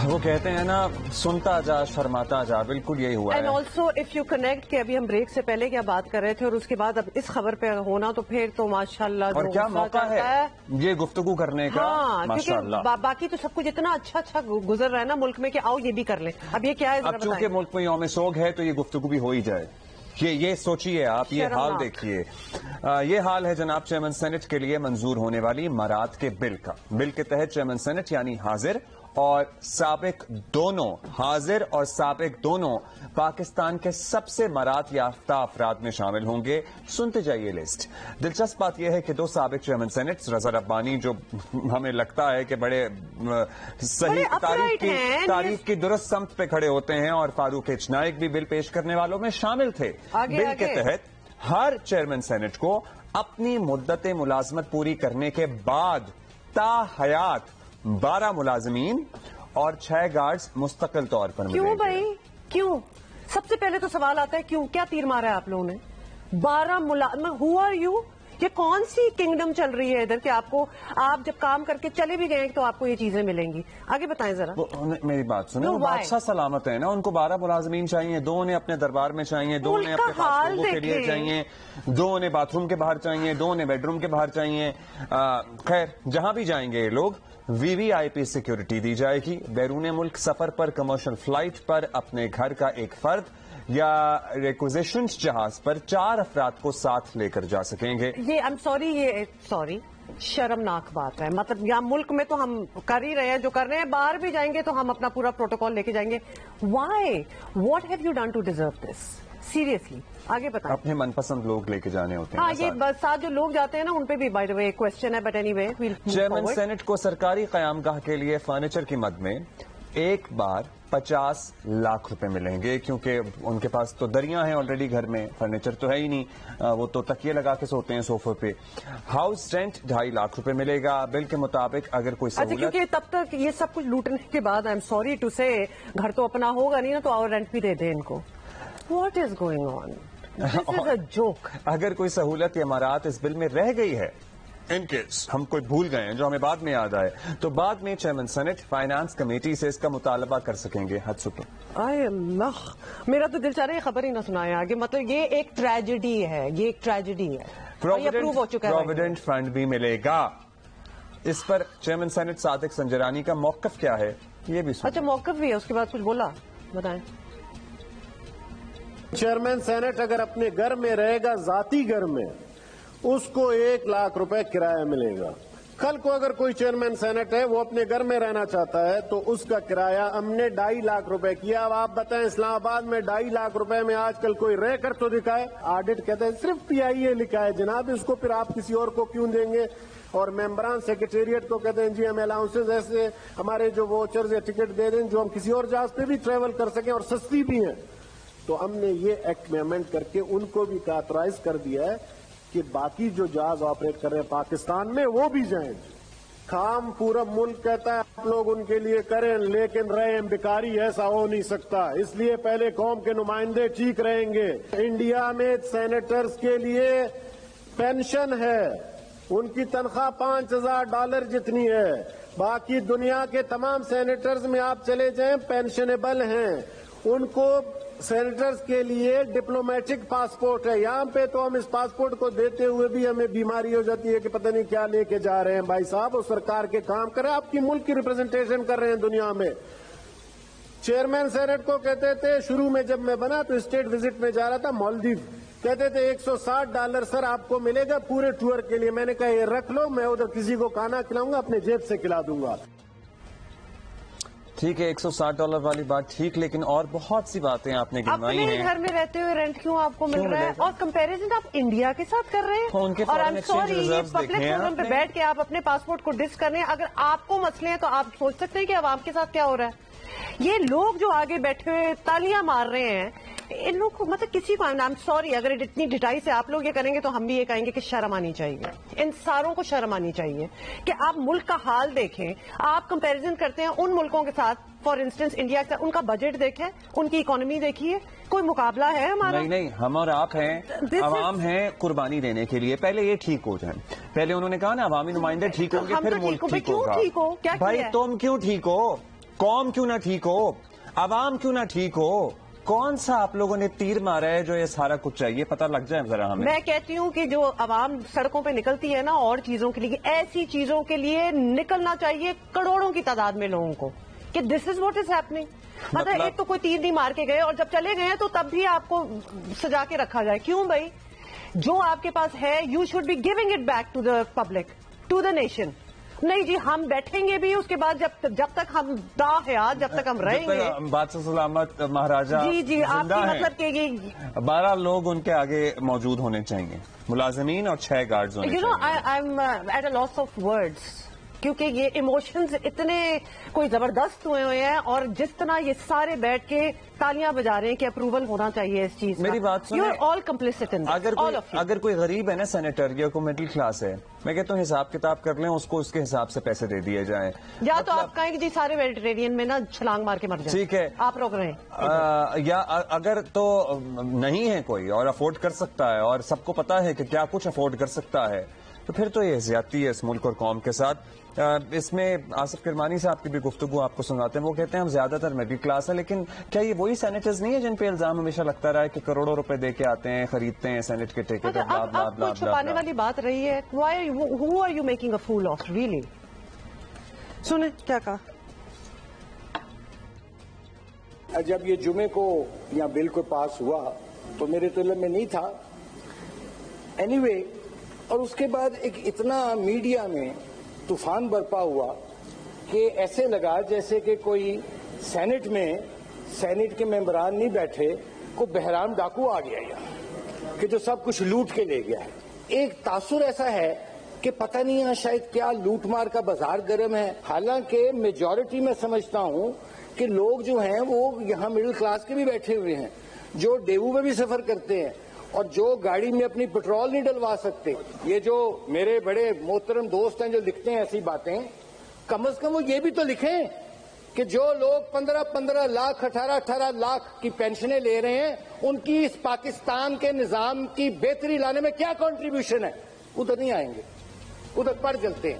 وہ کہتے ہیں نا سنتا جا شرماتا جا، بالکل یہی ہوا ہے. And also if you connect کہ ابھی ہم بریک سے پہلے کیا بات کر رہے تھے اور اس کے بعد اب اس خبر پہ ہونا تو پھر تو ماشاءاللہ اور کیا موقع ہے یہ گفتگو کرنے کا. کیونکہ باقی تو سب کچھ اتنا اچھا گزر رہا ہے نا ملک میں کہ آؤ یہ بھی کر لیں. اب یہ کیا ہے اب چونکہ ملک میں یوم سوگ ہے تو یہ گفتگو بھی ہو ہی جائے. یہ سوچیے آپ، یہ حال دیکھیے. یہ حال ہے جناب چیئرمین سینٹ کے لیے منظور ہونے والی امارات کے بل کا. بل کے تحت چیئرمین سینٹ یعنی حاضر اور سابق دونوں پاکستان کے سب سے مراد یافتہ افراد میں شامل ہوں گے. سنتے جائیے لسٹ. دلچسپ بات یہ ہے کہ دو سابق چیئرمین سینٹ رضا ربانی جو ہمیں لگتا ہے کہ بڑے صحیح تاریخ کی درست سمت پہ کھڑے ہوتے ہیں، اور فاروق اچنائک بھی بل پیش کرنے والوں میں شامل تھے. بل کے تحت ہر چیئرمین سینٹ کو اپنی مدت ملازمت پوری کرنے کے بعد تا حیات 12 ملازمین اور 6 گارڈز مستقل طور پر ملیں گے. کیوں بھائی کیوں؟ سب سے پہلے تو سوال آتا ہے کیوں؟ کیا تیر مارا ہے آپ لوگوں نے؟ 12 ملازم. Who are you? یہ کون سی کنگڈم چل رہی ہے ادھر کہ آپ جب کام کر کے چلے بھی گئے تو آپ کو یہ چیزیں ملیں گی؟ آگے بتائیں ذرا. میری بات سنیں، وہ بادشاہ سلامت ہے نا، ان کو 12 ملازمین چاہیے. 2 انہیں اپنے دربار میں چاہیے، 2 انہیں اپنے پاسپورٹوں کے لیے چاہیے، 2 انہیں باتھ روم کے باہر چاہیے، 2 انہیں بیڈ روم کے باہر چاہیے. خیر جہاں بھی جائیں گے یہ لوگ وی وی آئی پی سیکیورٹی دی جائے گی. بیرون ملک سفر پر کمرشل فلائٹ پر اپنے گھر کا ایک فرد یا ریکوزیشنز جہاز پر 4 افراد کو ساتھ لے کر جا سکیں گے. یہ سوری شرمناک بات ہے. مطلب یہاں ملک میں تو ہم کر ہی رہے ہیں جو کر رہے ہیں، باہر بھی جائیں گے تو ہم اپنا پورا پروٹوکول لے کے جائیں گے. Why? What have you done to deserve this? Seriously آگے بتائیں. اپنے من پسند لوگ لے کے جانے ہوتے ہیں. ہاں یہ ساتھ جو لوگ جاتے ہیں نا ان پہ بھی بائی دا وے کوسچن ہے، but any way. Chairman senate کو سرکاری قیام گاہ کے لیے فرنیچر کی مد میں ایک بار 50 لاکھ روپے ملیں گے، کیونکہ ان کے پاس تو دریاں ہیں آلریڈی گھر میں، فرنیچر تو ہے ہی نہیں، وہ تو تکیے لگا کے سوتے ہیں صوفے پہ. ہاؤس رینٹ 2.5 لاکھ روپے ملے گا. بل کے مطابق اگر کوئی سہولت، کیونکہ تب تک یہ سب کچھ لوٹنے کے بعد آئی ایم سوری ٹو سے گھر تو اپنا ہوگا نہیں نا، تو اور رینٹ بھی دے دیں ان کو. What is going on? This is a joke. اگر کوئی سہولت یا امارات اس بل میں رہ گئی ہے، ان کیس ہم کوئی بھول گئے ہیں جو ہمیں بعد میں یاد آئے، تو بعد میں چیئرمین سینٹ فائنانس کمیٹی سے اس کا مطالبہ کر سکیں گے. حد سکو. آئے اللہ، میرا تو دل چاہ رہا ہے خبر ہی نہ سنائے آگے. مطلب یہ ایک ٹریجڈی ہے، یہ ایک ٹریجڈی ہے. پروویڈنٹ فنڈ بھی ملے گا. اس پر چیئرمین سینٹ صادق سنجرانی کا موقف کیا ہے یہ بھی سنیں. اچھا موقف بھی ہے، اس کے بعد کچھ بولا، بتائیں. چیئرمین سینٹ اگر اپنے گھر میں رہے گا، ذاتی گھر میں، اس کو 1 لاکھ روپے کرایہ ملے گا. کل کو اگر کوئی چیئرمین سینٹ ہے وہ اپنے گھر میں رہنا چاہتا ہے تو اس کا کرایہ ہم نے 2.5 لاکھ روپے کیا. اب آپ بتائیں اسلام آباد میں 2.5 لاکھ روپے میں آج کل کوئی رہ کر تو دکھائے. آڈٹ کہتے ہیں صرف PIA لکھا ہے جناب، اس کو پھر آپ کسی اور کو کیوں دیں گے؟ اور ممبران سیکریٹریٹ کو کہتے ہیں جی ہم الاؤنسز ایسے ہمارے جو ووچرز یا ٹکٹ دے دیں جو ہم کسی اور جہاز پہ بھی ٹریول کر سکیں اور سستی بھی ہیں. تو ہم نے یہ ایکٹ میں امینڈ کر کے ان کو بھی آتھورائز کر دیا ہے کہ باقی جو جہاز آپریٹ کر رہے ہیں پاکستان میں وہ بھی جائیں. کام پورا ملک کہتا ہے آپ لوگ ان کے لیے کریں، لیکن رہیں بیکاری ایسا ہو نہیں سکتا. اس لیے پہلے قوم کے نمائندے ٹھیک رہیں گے. انڈیا میں سینیٹرز کے لیے پینشن ہے، ان کی تنخواہ $5000 جتنی ہے. باقی دنیا کے تمام سینیٹرز میں آپ چلے جائیں پینشنیبل ہیں. ان کو سینیٹرز کے لیے ڈپلومیٹک پاسپورٹ ہے. یہاں پہ تو ہم اس پاسپورٹ کو دیتے ہوئے بھی ہمیں بیماری ہو جاتی ہے کہ پتہ نہیں کیا لے کے جا رہے ہیں. بھائی صاحب وہ سرکار کے کام کریں، آپ کی ملک کی ریپرزنٹیشن کر رہے ہیں دنیا میں. چیئرمین سینٹ کو کہتے تھے شروع میں جب میں بنا تو اسٹیٹ وزٹ میں جا رہا تھا مالدیو، کہتے تھے $160 سر آپ کو ملے گا پورے ٹور کے لیے. میں نے کہا یہ رکھ لو، میں ادھر کسی کو کھانا کھلاؤں گا، اپنے جیب سے کھلا دوں گا. ٹھیک ہے $160 والی بات ٹھیک، لیکن اور بہت سی باتیں آپ نے گنوائی ہیں. اپنے گھر میں رہتے ہوئے رینٹ کیوں آپ کو مل رہا ہے؟ اور کمپیریزن آپ انڈیا کے ساتھ کر رہے ہیں. ان کے اور foreign exchange reserves public forum پہ بیٹھ کے آپ اپنے پاسپورٹ کو ڈس کر رہے ہیں. اگر آپ کو مسئلے ہیں تو آپ سوچ سکتے ہیں کہ عوام کے ساتھ کیا ہو رہا ہے. یہ لوگ جو آگے بیٹھے ہوئے تالیاں مار رہے ہیں، ان لوگ کو مطلب کسی کو I'm sorry اگر اتنی ڈٹائی سے آپ لوگ یہ کریں گے تو ہم بھی یہ کہیں گے کہ شرم آنی چاہیے. ان ساروں کو شرم آنی چاہیے کہ آپ ملک کا حال دیکھیں. آپ کمپیریزن کرتے ہیں ان ملکوں کے ساتھ، فار انسٹنس انڈیا کا، ان کا بجٹ دیکھیں، ان کی اکانومی دیکھیے. کوئی مقابلہ ہے ہمارا؟ نہیں، ہم اور آپ ہیں، عوام ہیں قربانی دینے کے لیے. پہلے یہ ٹھیک ہو جائیں. پہلے انہوں نے کہا نا عوامی نمائندے ٹھیک ہوں گے پھر ملک ٹھیک ہوگا. بھائی تم کیوں ٹھیک ہو؟ قوم کیوں نہ ٹھیک ہو, عوام کیوں نہ ٹھیک ہو, کون سا آپ لوگوں نے تیر مارا ہے جو یہ سارا کچھ چاہیے, پتہ لگ جائے ذرا ہمیں. میں کہتی ہوں کہ جو عوام سڑکوں پہ نکلتی ہے نا اور چیزوں کے لیے, ایسی چیزوں کے لیے نکلنا چاہیے کروڑوں کی تعداد میں لوگوں کو, کہ دس از واٹ از ہیپننگ. مطلب ایک تو کوئی تیر نہیں مار کے گئے اور جب چلے گئے ہیں تو تب بھی آپ کو سجا کے رکھا جائے. کیوں بھائی, جو آپ کے پاس ہے you should be giving it back to the public, to the nation. نہیں جی ہم بیٹھیں گے بھی اس کے بعد جب تک ہم حیات جب تک ہم رہیں گے. بادشاہ سلامت مہاراجہ جی آپ کی مطلب کہ یہ 12 لوگ ان کے آگے موجود ہونے چاہیے, ملازمین اور 6 گارڈز ہونے چاہیے. I am at a loss of words, کیونکہ یہ ایموشنز اتنے کوئی زبردست ہوئے ہیں, اور جس طرح یہ سارے بیٹھ کے تالیاں بجا رہے ہیں کہ اپروول ہونا چاہیے اس چیز. میری بات سنیں, یو آر آل کمپلیسٹ ان دس. اگر کوئی غریب ہے نا سینیٹر, یا کوئی مڈل کلاس ہے, میں کہتا ہوں حساب کتاب کر لیں, اس کو اس کے حساب سے پیسے دے دیے جائیں. یا تو آپ کہیں کہ جی سارے میڈیٹرینین میں نا چھلانگ مار کے مر جائیں, ٹھیک ہے, آپ روک رہے ہیں. یا اگر تو نہیں ہے کوئی اور افورڈ کر سکتا ہے اور سب کو پتا ہے کہ کیا کچھ افورڈ کر سکتا ہے, تو پھر تو یہ زیادتی ہے اس ملک اور قوم کے ساتھ. اس میں آصف کرمانی صاحب کی بھی گفتگو آپ کو سناتے ہیں, وہ کہتے ہیں ہم زیادہ تر مڈل کلاس ہیں, لیکن کیا یہ وہی سینیٹرز نہیں ہے جن پہ الزام ہمیشہ لگتا رہا ہے کہ کروڑوں روپے دے کے آتے ہیں, خریدتے ہیں سینیٹ کے ٹکٹ, اب کوئی چھپانے والی بات رہی ہے. who are you making a fool of really? سنیں کیا کہا. جب یہ جمعے کو یا بل کو پاس ہوا تو میرے تو علم میں نہیں تھا اینی وے, اور اس کے بعد ایک اتنا میڈیا میں طوفان برپا ہوا کہ ایسے لگا جیسے کہ کوئی سینٹ کے ممبران نہیں بیٹھے, کو بہرام ڈاکو آ گیا یہاں کہ جو سب کچھ لوٹ کے لے گیا ہے. ایک تاثر ایسا ہے کہ پتہ نہیں ہے شاید کیا لوٹ مار کا بازار گرم ہے, حالانکہ میجورٹی میں سمجھتا ہوں کہ لوگ جو ہیں وہ یہاں مڈل کلاس کے بھی بیٹھے ہوئے ہیں, جو ڈیوو میں بھی سفر کرتے ہیں اور جو گاڑی میں اپنی پیٹرول نہیں ڈلوا سکتے. یہ جو میرے بڑے محترم دوست ہیں جو لکھتے ہیں ایسی باتیں, کم از کم وہ یہ بھی تو لکھیں کہ جو لوگ 15 لاکھ 18 لاکھ کی پینشنیں لے رہے ہیں, ان کی اس پاکستان کے نظام کی بہتری لانے میں کیا کنٹریبیوشن ہے. ادھر نہیں آئیں گے, ادھر پڑ چلتے ہیں.